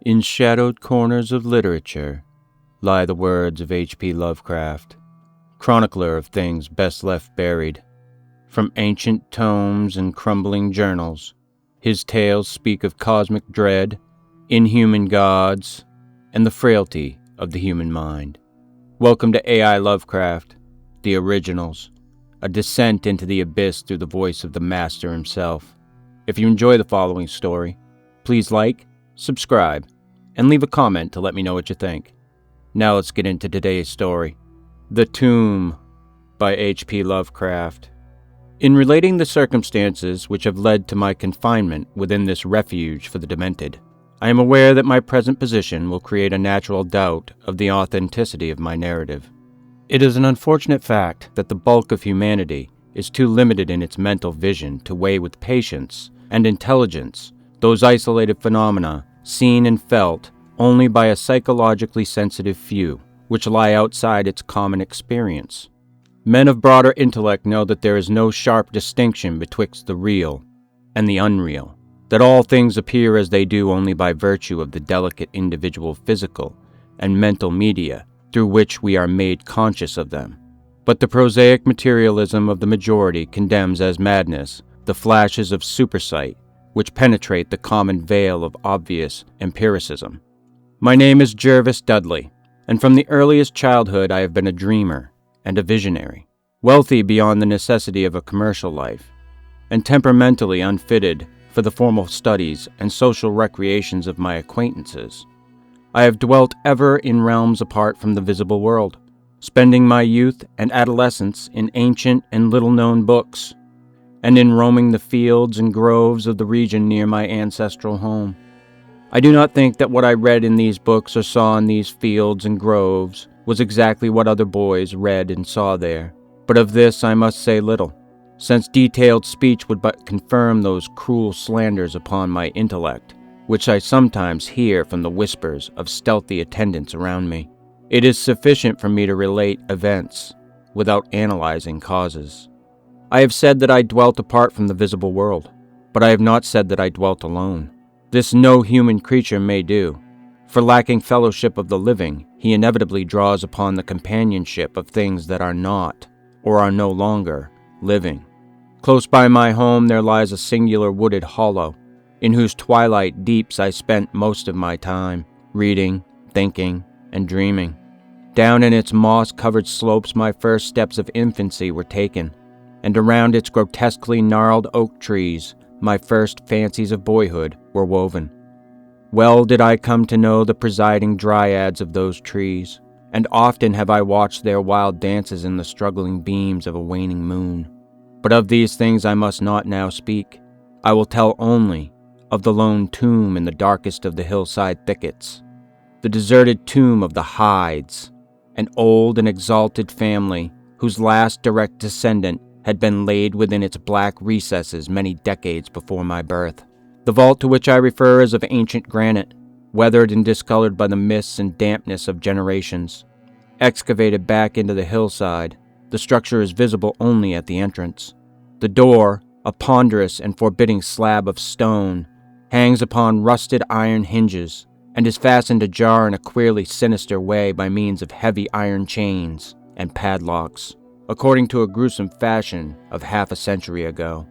In shadowed corners of literature lie the words of H.P. Lovecraft, chronicler of things best left buried. From ancient tomes and crumbling journals, his tales speak of cosmic dread, inhuman gods, and the frailty of the human mind. Welcome to AI Lovecraft, the originals, a descent into the abyss through the voice of the master himself. If you enjoy the following story, please like, subscribe, and leave a comment to let me know what you think. Now let's get into today's story. The Tomb by H.P. Lovecraft. In relating the circumstances which have led to my confinement within this refuge for the demented, I am aware that my present position will create a natural doubt of the authenticity of my narrative. It is an unfortunate fact that the bulk of humanity is too limited in its mental vision to weigh with patience and intelligence those isolated phenomena seen and felt only by a psychologically sensitive few, which lie outside its common experience. Men of broader intellect know that there is no sharp distinction betwixt the real and the unreal, that all things appear as they do only by virtue of the delicate individual physical and mental media through which we are made conscious of them. But the prosaic materialism of the majority condemns as madness the flashes of supersight which penetrate the common veil of obvious empiricism. My name is Jervas Dudley, and from the earliest childhood I have been a dreamer and a visionary, wealthy beyond the necessity of a commercial life, and temperamentally unfitted for the formal studies and social recreations of my acquaintances. I have dwelt ever in realms apart from the visible world, spending my youth and adolescence in ancient and little-known books, and in roaming the fields and groves of the region near my ancestral home. I do not think that what I read in these books or saw in these fields and groves was exactly what other boys read and saw there, but of this I must say little, since detailed speech would but confirm those cruel slanders upon my intellect, which I sometimes hear from the whispers of stealthy attendants around me. It is sufficient for me to relate events without analyzing causes. I have said that I dwelt apart from the visible world, but I have not said that I dwelt alone. This no human creature may do, for lacking fellowship of the living, he inevitably draws upon the companionship of things that are not, or are no longer, living. Close by my home there lies a singular wooded hollow, in whose twilight deeps I spent most of my time, reading, thinking, and dreaming. Down in its moss-covered slopes my first steps of infancy were taken, and around its grotesquely gnarled oak trees my first fancies of boyhood were woven. Well did I come to know the presiding dryads of those trees, and often have I watched their wild dances in the struggling beams of a waning moon. But of these things I must not now speak. I will tell only of the lone tomb in the darkest of the hillside thickets, the deserted tomb of the Hydes, an old and exalted family whose last direct descendant had been laid within its black recesses many decades before my birth. The vault to which I refer is of ancient granite, weathered and discolored by the mists and dampness of generations. Excavated back into the hillside, the structure is visible only at the entrance. The door, a ponderous and forbidding slab of stone, hangs upon rusted iron hinges and is fastened ajar in a queerly sinister way by means of heavy iron chains and padlocks, according to a gruesome fashion of half a century ago.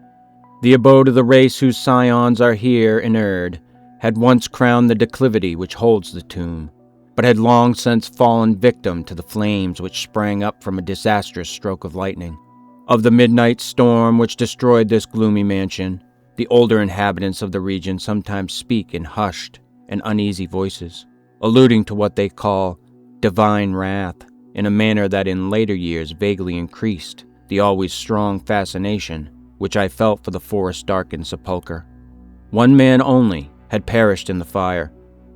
The abode of the race whose scions are here inurned had once crowned the declivity which holds the tomb, but had long since fallen victim to the flames which sprang up from a disastrous stroke of lightning. Of the midnight storm which destroyed this gloomy mansion, the older inhabitants of the region sometimes speak in hushed and uneasy voices, alluding to what they call divine wrath, in a manner that in later years vaguely increased the always strong fascination which I felt for the forest-darkened sepulchre. One man only had perished in the fire.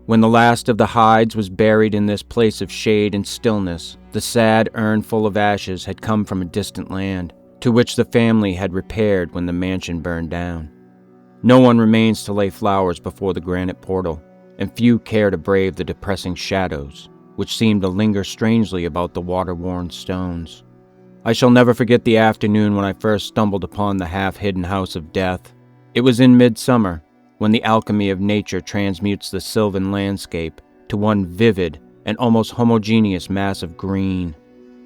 When the last of the Hydes was buried in this place of shade and stillness, the sad urn full of ashes had come from a distant land, to which the family had repaired when the mansion burned down. No one remains to lay flowers before the granite portal, and few care to brave the depressing shadows which seemed to linger strangely about the water-worn stones. I shall never forget the afternoon when I first stumbled upon the half-hidden house of death. It was in midsummer, when the alchemy of nature transmutes the sylvan landscape to one vivid and almost homogeneous mass of green.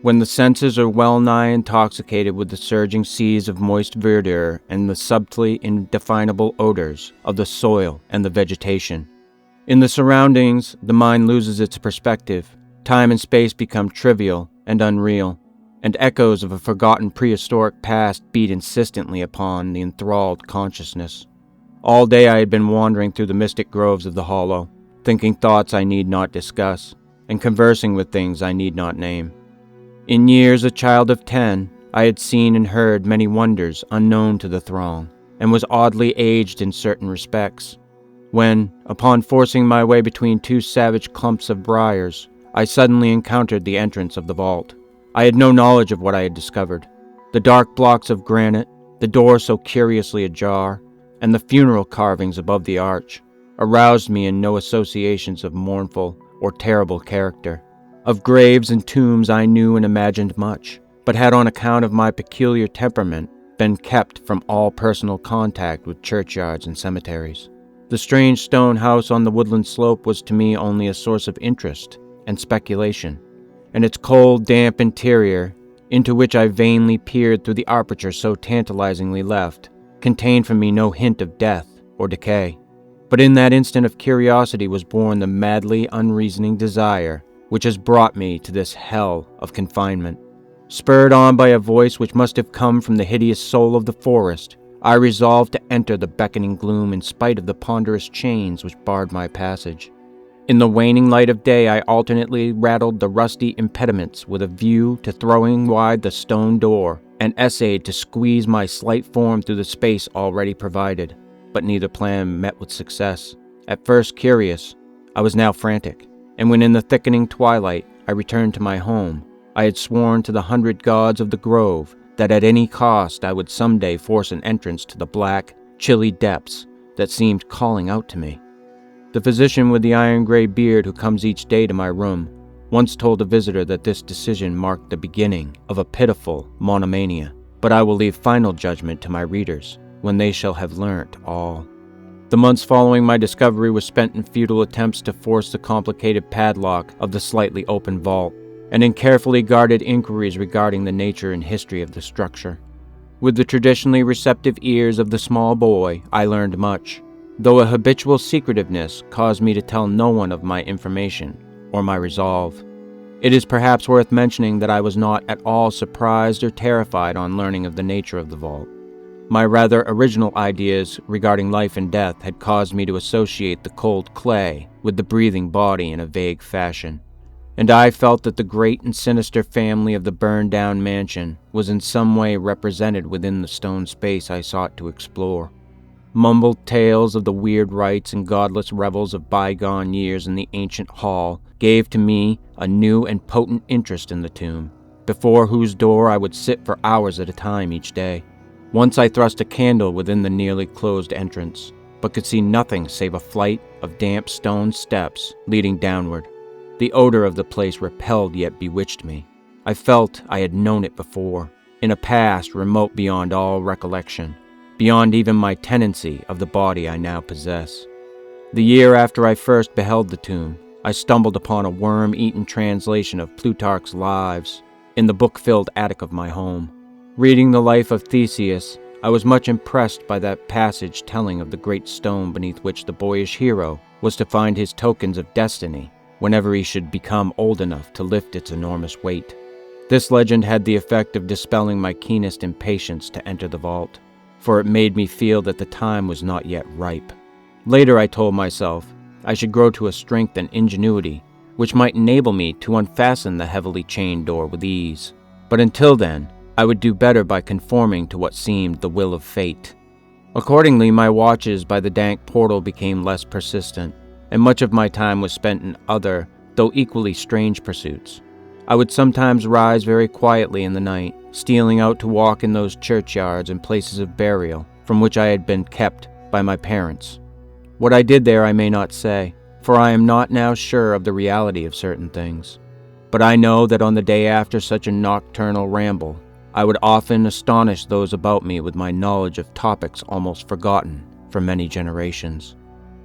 When the senses are well-nigh intoxicated with the surging seas of moist verdure and the subtly indefinable odors of the soil and the vegetation. In the surroundings, the mind loses its perspective. Time and space become trivial and unreal, and echoes of a forgotten prehistoric past beat insistently upon the enthralled consciousness. All day I had been wandering through the mystic groves of the hollow, thinking thoughts I need not discuss, and conversing with things I need not name. In years a child of 10, I had seen and heard many wonders unknown to the throng, and was oddly aged in certain respects, when, upon forcing my way between two savage clumps of briars, I suddenly encountered the entrance of the vault. I had no knowledge of what I had discovered. The dark blocks of granite, the door so curiously ajar, and the funeral carvings above the arch, aroused me in no associations of mournful or terrible character. Of graves and tombs I knew and imagined much, but had on account of my peculiar temperament been kept from all personal contact with churchyards and cemeteries. The strange stone house on the woodland slope was to me only a source of interest and speculation, and its cold, damp interior, into which I vainly peered through the aperture so tantalizingly left, contained for me no hint of death or decay. But in that instant of curiosity was born the madly unreasoning desire which has brought me to this hell of confinement. Spurred on by a voice which must have come from the hideous soul of the forest, I resolved to enter the beckoning gloom in spite of the ponderous chains which barred my passage. In the waning light of day I alternately rattled the rusty impediments with a view to throwing wide the stone door, and essayed to squeeze my slight form through the space already provided, but neither plan met with success. At first curious, I was now frantic, and when in the thickening twilight I returned to my home, I had sworn to the 100 gods of the grove that at any cost I would someday force an entrance to the black, chilly depths that seemed calling out to me. The physician with the iron-gray beard who comes each day to my room once told a visitor that this decision marked the beginning of a pitiful monomania, but I will leave final judgment to my readers when they shall have learnt all. The months following my discovery were spent in futile attempts to force the complicated padlock of the slightly open vault, and in carefully guarded inquiries regarding the nature and history of the structure. With the traditionally receptive ears of the small boy, I learned much, though a habitual secretiveness caused me to tell no one of my information or my resolve. It is perhaps worth mentioning that I was not at all surprised or terrified on learning of the nature of the vault. My rather original ideas regarding life and death had caused me to associate the cold clay with the breathing body in a vague fashion, and I felt that the great and sinister family of the burned-down mansion was in some way represented within the stone space I sought to explore. Mumbled tales of the weird rites and godless revels of bygone years in the ancient hall gave to me a new and potent interest in the tomb, before whose door I would sit for hours at a time each day. Once I thrust a candle within the nearly closed entrance, but could see nothing save a flight of damp stone steps leading downward. The odor of the place repelled yet bewitched me. I felt I had known it before, in a past remote beyond all recollection, beyond even my tenancy of the body I now possess. The year after I first beheld the tomb, I stumbled upon a worm-eaten translation of Plutarch's Lives in the book-filled attic of my home. Reading the life of Theseus, I was much impressed by that passage telling of the great stone beneath which the boyish hero was to find his tokens of destiny whenever he should become old enough to lift its enormous weight. This legend had the effect of dispelling my keenest impatience to enter the vault, for it made me feel that the time was not yet ripe. Later I told myself I should grow to a strength and ingenuity which might enable me to unfasten the heavily chained door with ease, but until then, I would do better by conforming to what seemed the will of fate. Accordingly, my watches by the dank portal became less persistent, and much of my time was spent in other, though equally strange pursuits. I would sometimes rise very quietly in the night, stealing out to walk in those churchyards and places of burial from which I had been kept by my parents. What I did there I may not say, for I am not now sure of the reality of certain things. But I know that on the day after such a nocturnal ramble, I would often astonish those about me with my knowledge of topics almost forgotten for many generations.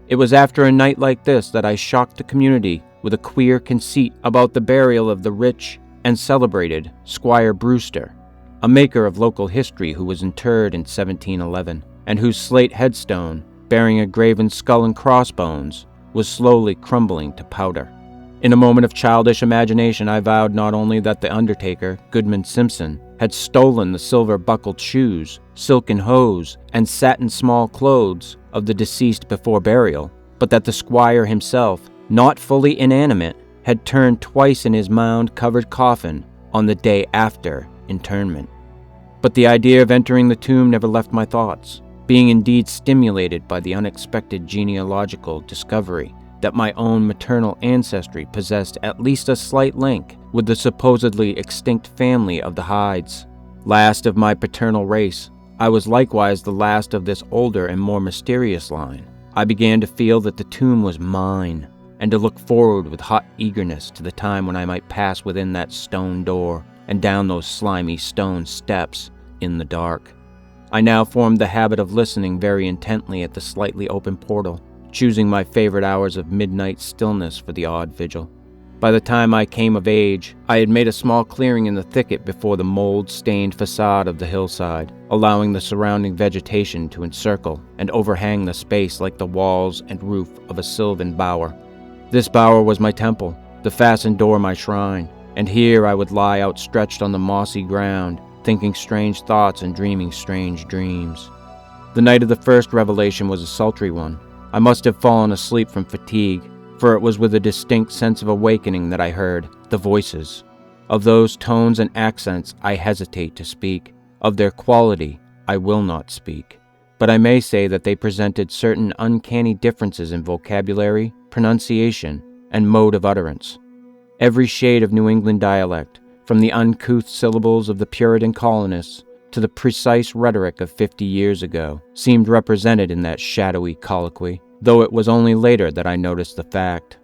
It was after a night like this that I shocked the community with a queer conceit about the burial of the rich and celebrated Squire Brewster, a maker of local history who was interred in 1711, and whose slate headstone, bearing a graven skull and crossbones, was slowly crumbling to powder. In a moment of childish imagination, I vowed not only that the undertaker, Goodman Simpson, had stolen the silver-buckled shoes, silken hose, and satin small clothes of the deceased before burial, but that the squire himself, not fully inanimate, had turned twice in his mound-covered coffin on the day after interment. But the idea of entering the tomb never left my thoughts, being indeed stimulated by the unexpected genealogical discovery that my own maternal ancestry possessed at least a slight link with the supposedly extinct family of the Hydes. Last of my paternal race, I was likewise the last of this older and more mysterious line. I began to feel that the tomb was mine, and to look forward with hot eagerness to the time when I might pass within that stone door and down those slimy stone steps in the dark. I now formed the habit of listening very intently at the slightly open portal, choosing my favorite hours of midnight stillness for the odd vigil. By the time I came of age, I had made a small clearing in the thicket before the mold-stained facade of the hillside, allowing the surrounding vegetation to encircle and overhang the space like the walls and roof of a sylvan bower. This bower was my temple, the fastened door my shrine, and here I would lie outstretched on the mossy ground, thinking strange thoughts and dreaming strange dreams. The night of the first revelation was a sultry one. I must have fallen asleep from fatigue, for it was with a distinct sense of awakening that I heard the voices. Of those tones and accents I hesitate to speak. Of their quality I will not speak. But I may say that they presented certain uncanny differences in vocabulary, pronunciation, and mode of utterance. Every shade of New England dialect, from the uncouth syllables of the Puritan colonists to the precise rhetoric of 50 years ago, seemed represented in that shadowy colloquy, though it was only later that I noticed the fact.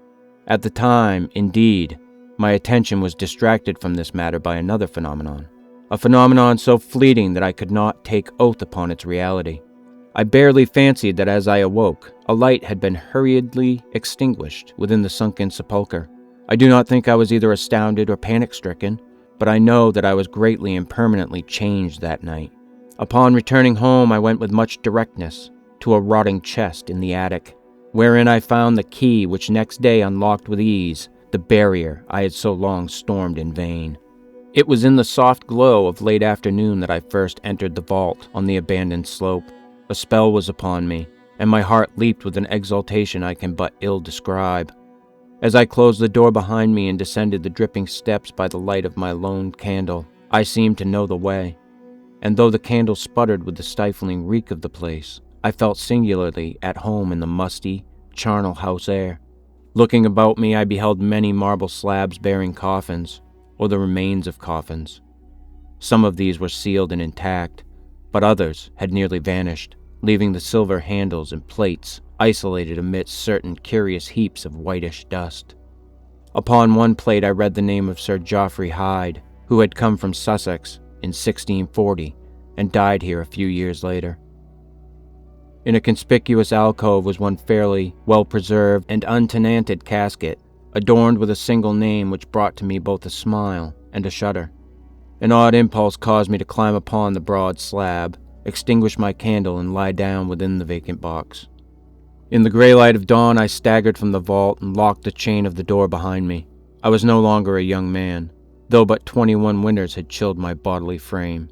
At the time, indeed, my attention was distracted from this matter by another phenomenon, a phenomenon so fleeting that I could not take oath upon its reality. I barely fancied that as I awoke, a light had been hurriedly extinguished within the sunken sepulchre. I do not think I was either astounded or panic-stricken, but I know that I was greatly and permanently changed that night. Upon returning home, I went with much directness to a rotting chest in the attic, wherein I found the key which next day unlocked with ease the barrier I had so long stormed in vain. It was in the soft glow of late afternoon that I first entered the vault on the abandoned slope. A spell was upon me, and my heart leaped with an exultation I can but ill describe. As I closed the door behind me and descended the dripping steps by the light of my lone candle, I seemed to know the way, and though the candle sputtered with the stifling reek of the place, I felt singularly at home in the musty, charnel house air. Looking about me, I beheld many marble slabs bearing coffins, or the remains of coffins. Some of these were sealed and intact, but others had nearly vanished, leaving the silver handles and plates isolated amidst certain curious heaps of whitish dust. Upon one plate I read the name of Sir Geoffrey Hyde, who had come from Sussex in 1640 and died here a few years later. In a conspicuous alcove was one fairly well-preserved and untenanted casket, adorned with a single name which brought to me both a smile and a shudder. An odd impulse caused me to climb upon the broad slab, extinguish my candle, and lie down within the vacant box. In the gray light of dawn, I staggered from the vault and locked the chain of the door behind me. I was no longer a young man, though but 21 winters had chilled my bodily frame.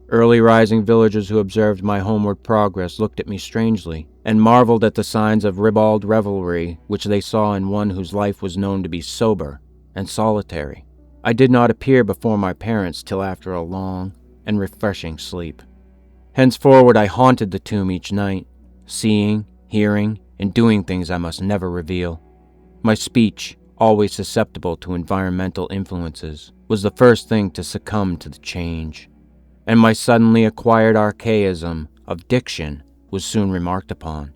Early rising villagers who observed my homeward progress looked at me strangely, and marveled at the signs of ribald revelry which they saw in one whose life was known to be sober and solitary. I did not appear before my parents till after a long and refreshing sleep. Henceforward I haunted the tomb each night, seeing, hearing, and doing things I must never reveal. My speech, always susceptible to environmental influences, was the first thing to succumb to the change, and my suddenly acquired archaism of diction was soon remarked upon.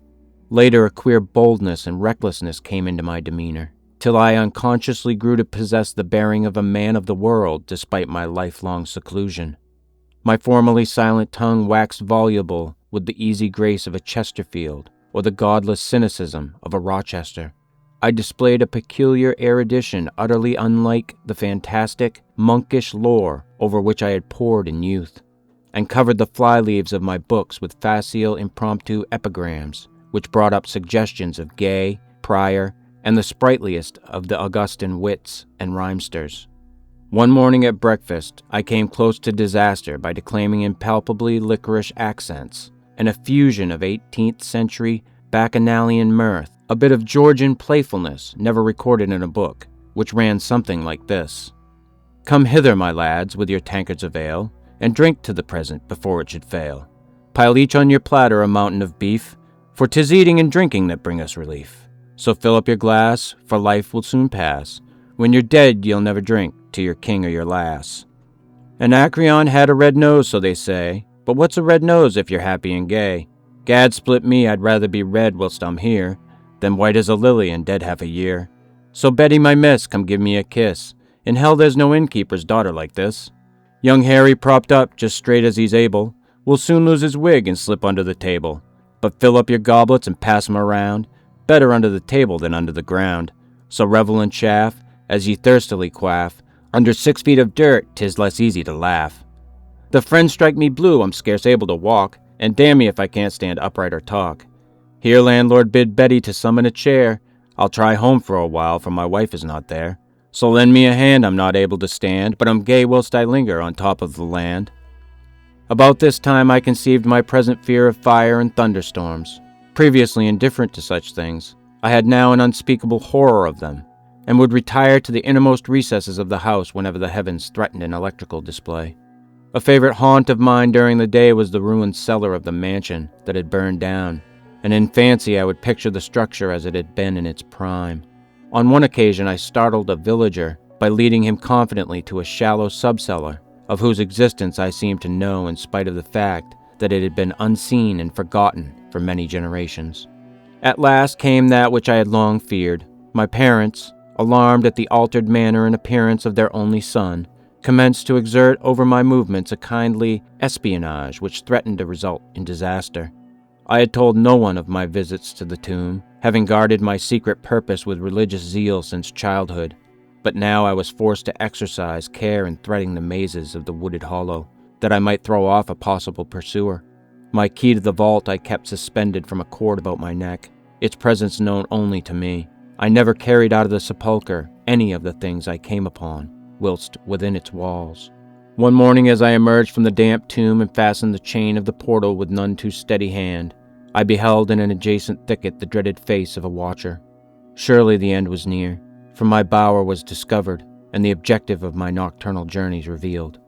Later, a queer boldness and recklessness came into my demeanor, till I unconsciously grew to possess the bearing of a man of the world despite my lifelong seclusion. My formerly silent tongue waxed voluble with the easy grace of a Chesterfield or the godless cynicism of a Rochester. I displayed a peculiar erudition utterly unlike the fantastic, monkish lore over which I had pored in youth, and covered the fly-leaves of my books with facile impromptu epigrams, which brought up suggestions of Gay, Prior, and the sprightliest of the Augustan wits and rhymesters. One morning at breakfast, I came close to disaster by declaiming in palpably licorice accents, and a fusion of 18th century bacchanalian mirth, a bit of Georgian playfulness never recorded in a book, which ran something like this. Come hither, my lads, with your tankards of ale, and drink to the present before it should fail. Pile each on your platter a mountain of beef, for 'tis eating and drinking that bring us relief. So fill up your glass, for life will soon pass. When you're dead, you'll never drink to your king or your lass. Anacreon had a red nose, so they say, but what's a red nose if you're happy and gay? Gad split me, I'd rather be red whilst I'm here, than white as a lily and dead half a year. So Betty, my miss, come give me a kiss. In hell there's no innkeeper's daughter like this. Young Harry, propped up just straight as he's able, will soon lose his wig and slip under the table. But fill up your goblets and pass 'em around, better under the table than under the ground. So revel and chaff, as ye thirstily quaff. Under 6 feet of dirt, 'tis less easy to laugh. The friends strike me blue, I'm scarce able to walk, and damn me if I can't stand upright or talk. Here, landlord, bid Betty to summon a chair. I'll try home for a while, for my wife is not there. So lend me a hand, I'm not able to stand, but I'm gay whilst I linger on top of the land. About this time I conceived my present fear of fire and thunderstorms. Previously indifferent to such things, I had now an unspeakable horror of them, and would retire to the innermost recesses of the house whenever the heavens threatened an electrical display. A favorite haunt of mine during the day was the ruined cellar of the mansion that had burned down, and in fancy I would picture the structure as it had been in its prime. On one occasion I startled a villager by leading him confidently to a shallow subcellar, of whose existence I seemed to know in spite of the fact that it had been unseen and forgotten for many generations. At last came that which I had long feared. My parents, alarmed at the altered manner and appearance of their only son, commenced to exert over my movements a kindly espionage which threatened to result in disaster. I had told no one of my visits to the tomb, having guarded my secret purpose with religious zeal since childhood, but now I was forced to exercise care in threading the mazes of the wooded hollow, that I might throw off a possible pursuer. My key to the vault I kept suspended from a cord about my neck, its presence known only to me. I never carried out of the sepulchre any of the things I came upon, whilst within its walls. One morning as I emerged from the damp tomb and fastened the chain of the portal with none too steady hand, I beheld in an adjacent thicket the dreaded face of a watcher. Surely the end was near, for my bower was discovered, and the objective of my nocturnal journeys revealed.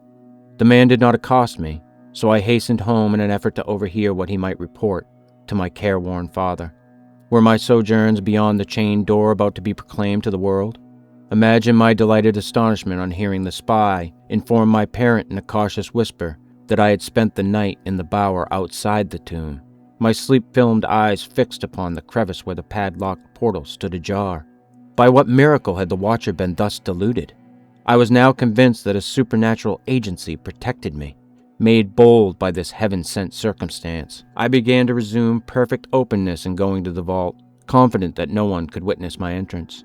The man did not accost me, so I hastened home in an effort to overhear what he might report to my careworn father. Were my sojourns beyond the chained door about to be proclaimed to the world? Imagine my delighted astonishment on hearing the spy inform my parent in a cautious whisper that I had spent the night in the bower outside the tomb, my sleep-filmed eyes fixed upon the crevice where the padlocked portal stood ajar. By what miracle had the watcher been thus deluded? I was now convinced that a supernatural agency protected me. Made bold by this heaven-sent circumstance, I began to resume perfect openness in going to the vault, confident that no one could witness my entrance.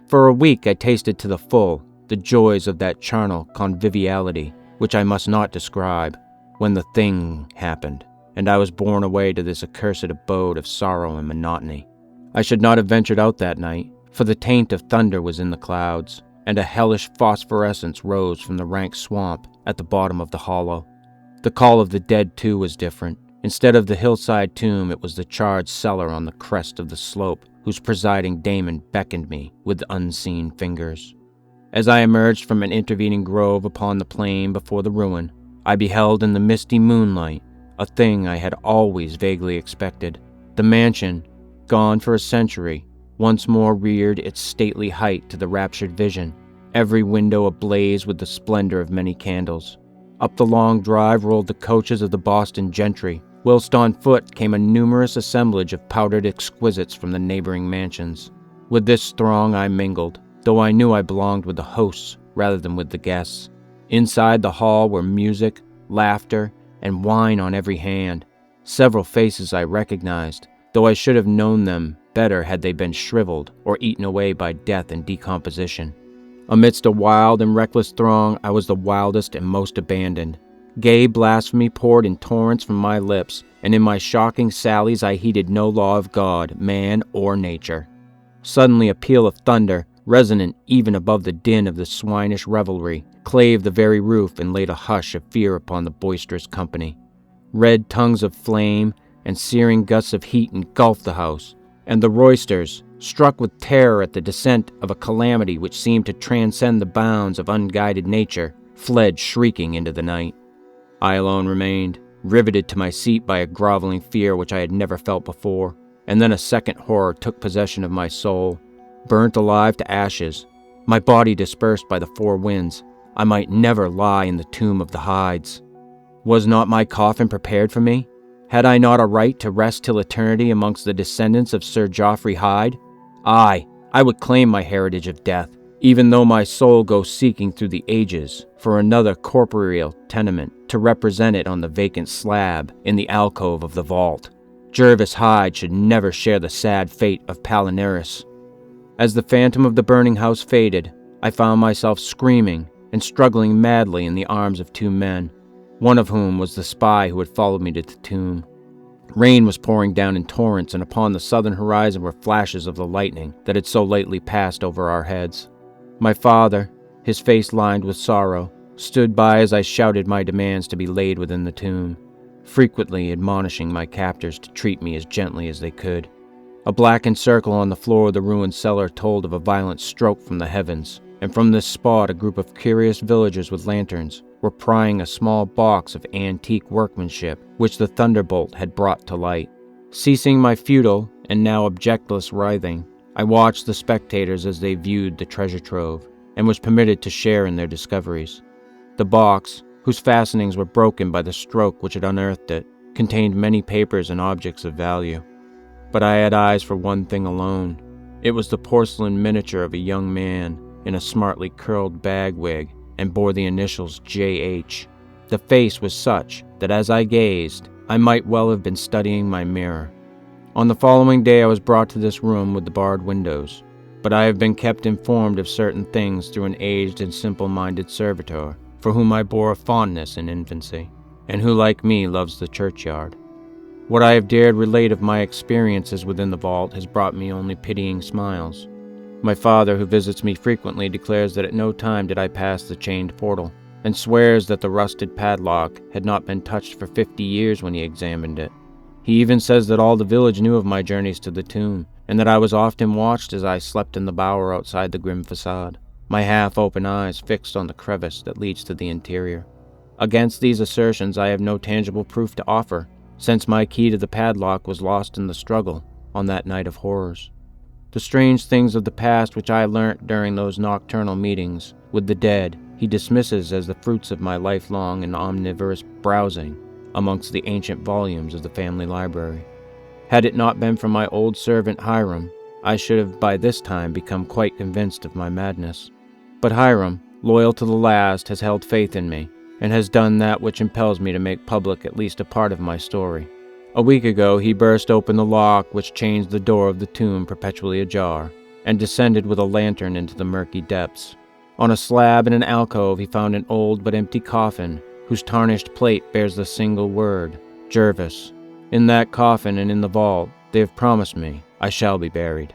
For a week I tasted to the full the joys of that charnel conviviality, which I must not describe, when the thing happened, and I was borne away to this accursed abode of sorrow and monotony. I should not have ventured out that night, for the taint of thunder was in the clouds, and a hellish phosphorescence rose from the rank swamp at the bottom of the hollow. The call of the dead, too, was different. Instead of the hillside tomb, it was the charred cellar on the crest of the slope, whose presiding daemon beckoned me with unseen fingers. As I emerged from an intervening grove upon the plain before the ruin, I beheld in the misty moonlight a thing I had always vaguely expected. The mansion, gone for a century, once more reared its stately height to the raptured vision, every window ablaze with the splendor of many candles. Up the long drive rolled the coaches of the Boston gentry, whilst on foot came a numerous assemblage of powdered exquisites from the neighboring mansions. With this throng I mingled, though I knew I belonged with the hosts rather than with the guests. Inside the hall were music, laughter, and wine on every hand. Several faces I recognized, though I should have known them better had they been shriveled or eaten away by death and decomposition. Amidst a wild and reckless throng, I was the wildest and most abandoned. Gay blasphemy poured in torrents from my lips, and in my shocking sallies I heeded no law of God, man, or nature. Suddenly a peal of thunder, resonant even above the din of the swinish revelry, clave the very roof and laid a hush of fear upon the boisterous company. Red tongues of flame and searing gusts of heat engulfed the house, and the roysters, struck with terror at the descent of a calamity which seemed to transcend the bounds of unguided nature, fled shrieking into the night. I alone remained, riveted to my seat by a groveling fear which I had never felt before, and then a second horror took possession of my soul. Burnt alive to ashes, my body dispersed by the four winds, I might never lie in the tomb of the Hydes. Was not my coffin prepared for me? Had I not a right to rest till eternity amongst the descendants of Sir Geoffrey Hyde? Aye, I would claim my heritage of death, even though my soul go seeking through the ages for another corporeal tenement to represent it on the vacant slab in the alcove of the vault. Jervas Hyde should never share the sad fate of Palinurus. As the phantom of the burning house faded, I found myself screaming and struggling madly in the arms of two men, one of whom was the spy who had followed me to the tomb. Rain was pouring down in torrents, and upon the southern horizon were flashes of the lightning that had so lately passed over our heads. My father, his face lined with sorrow, stood by as I shouted my demands to be laid within the tomb, frequently admonishing my captors to treat me as gently as they could. A blackened circle on the floor of the ruined cellar told of a violent stroke from the heavens, and from this spot a group of curious villagers with lanterns were prying a small box of antique workmanship which the thunderbolt had brought to light. Ceasing my futile and now objectless writhing, I watched the spectators as they viewed the treasure trove, and was permitted to share in their discoveries. The box, whose fastenings were broken by the stroke which had unearthed it, contained many papers and objects of value. But I had eyes for one thing alone. It was the porcelain miniature of a young man in a smartly curled bag wig, and bore the initials J.H. The face was such that as I gazed, I might well have been studying my mirror. On the following day I was brought to this room with the barred windows, but I have been kept informed of certain things through an aged and simple-minded servitor, for whom I bore a fondness in infancy, and who, like me, loves the churchyard. What I have dared relate of my experiences within the vault has brought me only pitying smiles. My father, who visits me frequently, declares that at no time did I pass the chained portal, and swears that the rusted padlock had not been touched for 50 years when he examined it. He even says that all the village knew of my journeys to the tomb, and that I was often watched as I slept in the bower outside the grim facade, my half-open eyes fixed on the crevice that leads to the interior. Against these assertions I have no tangible proof to offer, since my key to the padlock was lost in the struggle on that night of horrors. The strange things of the past which I learnt during those nocturnal meetings with the dead he dismisses as the fruits of my lifelong and omnivorous browsing amongst the ancient volumes of the family library. Had it not been for my old servant Hiram, I should have by this time become quite convinced of my madness. But Hiram, loyal to the last, has held faith in me, and has done that which impels me to make public at least a part of my story. A week ago he burst open the lock which chains the door of the tomb perpetually ajar, and descended with a lantern into the murky depths. On a slab in an alcove he found an old but empty coffin, whose tarnished plate bears the single word, Jervas. In that coffin and in the vault, they have promised me I shall be buried.